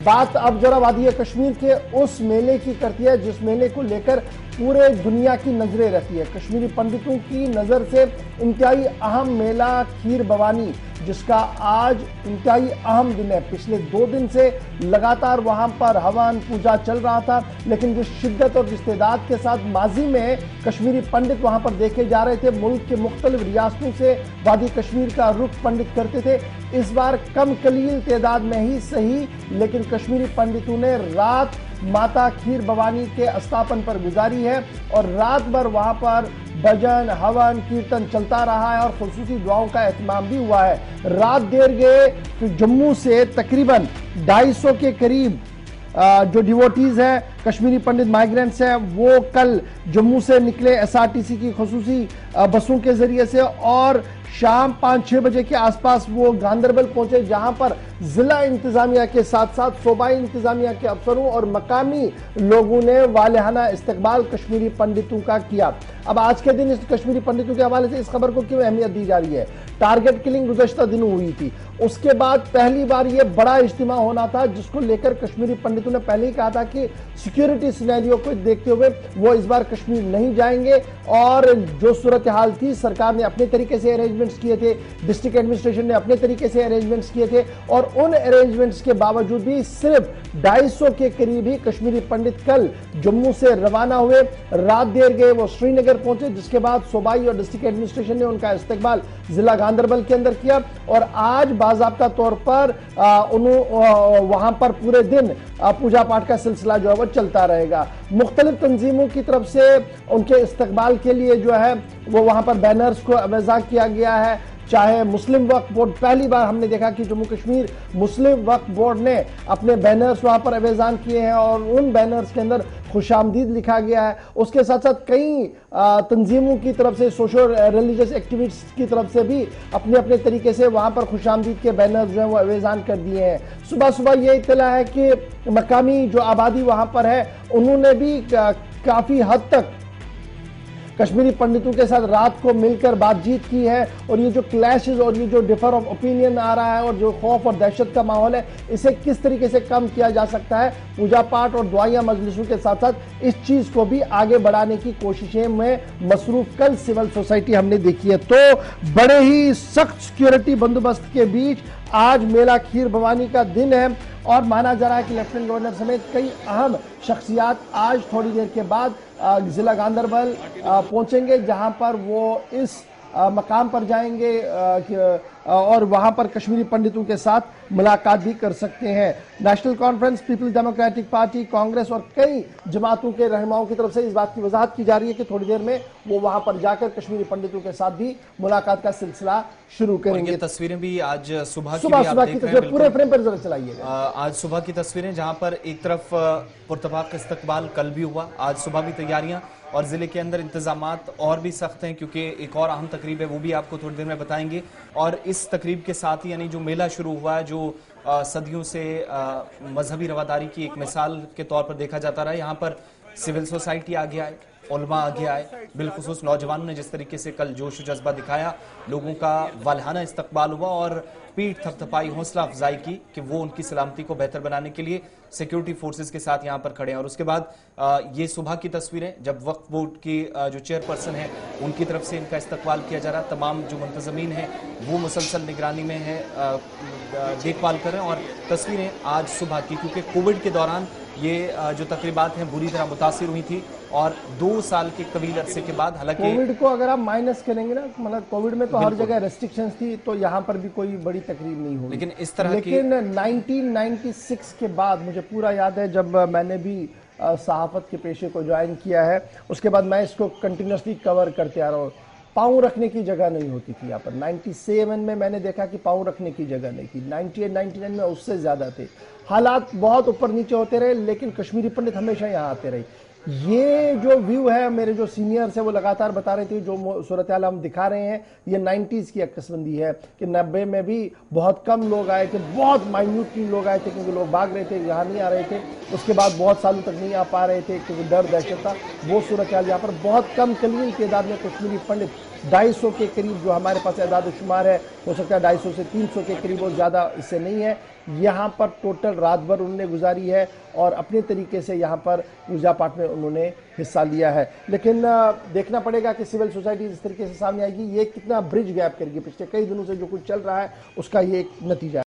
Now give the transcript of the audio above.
बात अब जरा वादी कश्मीर के उस मेले की करती है जिस मेले को लेकर पूरे दुनिया की नजरें रहती है। कश्मीरी पंडितों की नजर से इंतहाई अहम मेला खीर भवानी, जिसका आज इंतहाई अहम दिन है। पिछले 2 दिन से लगातार वहां पर हवन पूजा चल रहा था, लेकिन जिस शिद्दत और जिस तादाद के साथ माजी में कश्मीरी पंडित वहां पर देखे जा रहे थे, मुल्क के मुख्तलिफ रियासतों से वादी कश्मीर का रुख पंडित करते थे। इस बार कम कलील तादाद में ही सही, लेकिन कश्मीरी पंडितों ने रात माता खीर भवानी के अस्थापन पर गुजारी है और रात भर वहां पर भजन हवन कीर्तन चलता रहा है और खुसूसी दुआओं का एहतमाम भी हुआ है। रात देर गए तो जम्मू से तकरीबन 250 के करीब जो डिवोटीज हैं, कश्मीरी पंडित माइग्रेंट्स हैं, वो कल जम्मू से निकले एसआरटीसी की खुसूसी बसों के जरिए से और शाम 5-6 बजे के आसपास वो गांदरबल पहुंचे, जहां पर जिला इंतजामिया के साथ साथ सूबाई इंतजामिया के अफसरों और मकामी लोगों ने वालिहाना इस्तकबाल कश्मीरी पंडितों का किया। अब आज के दिन इस कश्मीरी पंडितों के हवाले से इस खबर को क्यों अहमियत दी जा रही है? टारगेट किलिंग गुज़श्ता दिनों हुई थी, उसके बाद पहली बार यह बड़ा इज्तिमा होना था, जिसको लेकर कश्मीरी पंडितों ने पहले ही कहा था कि सिक्योरिटी सिनेरियो को देखते हुए वो इस बार कश्मीर नहीं जाएंगे। और जो सूरत हाल थी, सरकार ने अपने तरीके से अरेंजमेंट्स किए थे, डिस्ट्रिक्ट एडमिनिस्ट्रेशन ने अपने तरीके से अरेंजमेंट्स किए थे और उन अरेंजमेंट्स के बावजूद भी सिर्फ 250 के करीब ही कश्मीरी पंडित कल जम्मू से रवाना हुए। रात देर गए वो श्रीनगर पहुंचे, जिसके बाद सूबाई और डिस्ट्रिक्ट एडमिनिस्ट्रेशन ने उनका इस्तकबाल जिला गांदरबल के अंदर किया और आज बाज़ाब्ता तौर पर वहां पर पूरे दिन पूजा पाठ का सिलसिला जो है वो चलता रहेगा। मुख्तलिफ तंजीमों की तरफ से उनके इस्तकबाल के लिए जो है वो वहां पर बैनर्स को अवज़ा किया गया है। चाहे मुस्लिम वक्फ बोर्ड, पहली बार हमने देखा कि जम्मू कश्मीर मुस्लिम वक्फ बोर्ड ने अपने बैनर्स वहां पर अवेजान किए हैं और उन बैनर्स के अंदर खुशामदीद लिखा गया है। उसके साथ साथ कई तंजीमों की तरफ से, सोशल रिलीजियस एक्टिविस्ट की तरफ से भी अपने अपने तरीके से वहां पर खुशामदीद के बैनर्स जो है वो अवेजान कर दिए हैं। सुबह सुबह ये इत्तला है कि मकामी जो आबादी वहां पर है, उन्होंने भी काफी हद तक कश्मीरी पंडितों के साथ रात को मिलकर बातचीत की है और ये जो क्लैशेस और ये जो डिफर ऑफ ओपिनियन आ रहा है और जो खौफ और दहशत का माहौल है, इसे किस तरीके से कम किया जा सकता है, पूजा पाठ और दुआया मजलिसों के साथ साथ इस चीज को भी आगे बढ़ाने की कोशिशें में मसरूफ कल सिविल सोसाइटी हमने देखी है। तो बड़े ही सख्त सिक्योरिटी बंदोबस्त के बीच आज मेला खीर भवानी का दिन है और माना जा रहा है कि लेफ्टिनेंट गवर्नर समेत कई अहम शख्सियात आज थोड़ी देर के बाद जिला गांदरबल पहुंचेंगे, जहां पर वो इस मकाम पर जाएंगे और वहां पर कश्मीरी पंडितों के साथ मुलाकात भी कर सकते हैं। नेशनल कॉन्फ्रेंस, पीपल्स डेमोक्रेटिक पार्टी, कांग्रेस और कई जमातों के रहनुमाओं की तरफ से इस बात की वजाहत की जा रही है कि थोड़ी देर में वो वहां पर जाकर कश्मीरी पंडितों के साथ भी मुलाकात का सिलसिला शुरू करेंगे। तस्वीरें भी आज सुबह की तस्वीरें पूरे फ्रेम पर जरा चलाइएगा। आज सुबह की तस्वीरें, जहां पर एक तरफ पुरतबाक इस्तकबाल कल भी हुआ, आज सुबह भी तैयारियां और जिले के अंदर इंतजामात और भी सख्त हैं, क्योंकि एक और अहम तकरीब है, वो भी आपको थोड़ी देर में बताएंगे। और इस तकरीब के साथ ही यानी जो मेला शुरू हुआ है, जो सदियों से मजहबी रवादारी की एक मिसाल के तौर पर देखा जाता रहा है, यहाँ पर सिविल सोसाइटी आगे आए, उलमा आगे आए, बिलखुसूस नौजवानों ने जिस तरीके से कल जोश जज्बा दिखाया, लोगों का वालहाना इस्तकबाल हुआ और पीठ थपथपाई, हौसला अफजाई की कि वो उनकी सलामती को बेहतर बनाने के लिए सिक्योरिटी फोर्सेस के साथ यहाँ पर खड़े हैं। और उसके बाद ये सुबह की तस्वीरें, जब वक्फ बोर्ड की जो चेयरपर्सन है उनकी तरफ से इनका इस्तकबाल किया जा रहा है। तमाम जो मुंतजमीन है वो मुसलसल निगरानी में है, देखभाल कर रहे हैं। और तस्वीरें आज सुबह की, क्योंकि कोविड के दौरान ये जो तकरीबात हैं बुरी तरह मुतासिर हुई थी और 2 साल के तवील अरसे के बाद, हालांकि कोविड को अगर आप माइनस करेंगे ना, मतलब कोविड में तो हर जगह रेस्ट्रिक्शंस थी, तो यहाँ पर भी कोई बड़ी तकरीब नहीं हुई, लेकिन इस तरह लेकिन 1996 के बाद मुझे पूरा याद है, जब मैंने भी सहाफत के पेशे को ज्वाइन किया है, उसके बाद मैं इसको कंटिन्यूसली कवर करते आ रहा हूँ। पाँव रखने की जगह नहीं होती थी यहाँ पर। 97 में मैंने देखा कि पाँव रखने की जगह नहीं थी, 98-99 में उससे ज्यादा थे। हालात बहुत ऊपर नीचे होते रहे, लेकिन कश्मीरी पंडित हमेशा यहाँ आते रहे। ये जो व्यू है, मेरे जो सीनियर्स है वो लगातार बता रहे थे, जो सूरत हाल हम दिखा रहे हैं, ये 90s की अक्सबंदी है कि 90 में भी बहुत कम लोग आए थे, बहुत माइन्यूटली लोग आए थे क्योंकि लोग भाग रहे थे, यहाँ नहीं आ रहे थे। उसके बाद बहुत सालों तक नहीं आ पा रहे थे क्योंकि डर दहशत था। वो सूरत हाल यहाँ पर बहुत कम कलील तादाद में कश्मीरी पंडित 250 के करीब जो हमारे पास एदाद शुमार है, हो सकता है 250 से 300 के करीब, और ज़्यादा इससे नहीं है। यहाँ पर टोटल रात भर उन्होंने गुजारी है और अपने तरीके से यहाँ पर पूजा पाठ में उन्होंने हिस्सा लिया है। लेकिन देखना पड़ेगा कि सिविल सोसाइटी इस तरीके से सामने आएगी, ये कितना ब्रिज गैप करेगी। पिछले कई दिनों से जो कुछ चल रहा है उसका ये एक नतीजा है।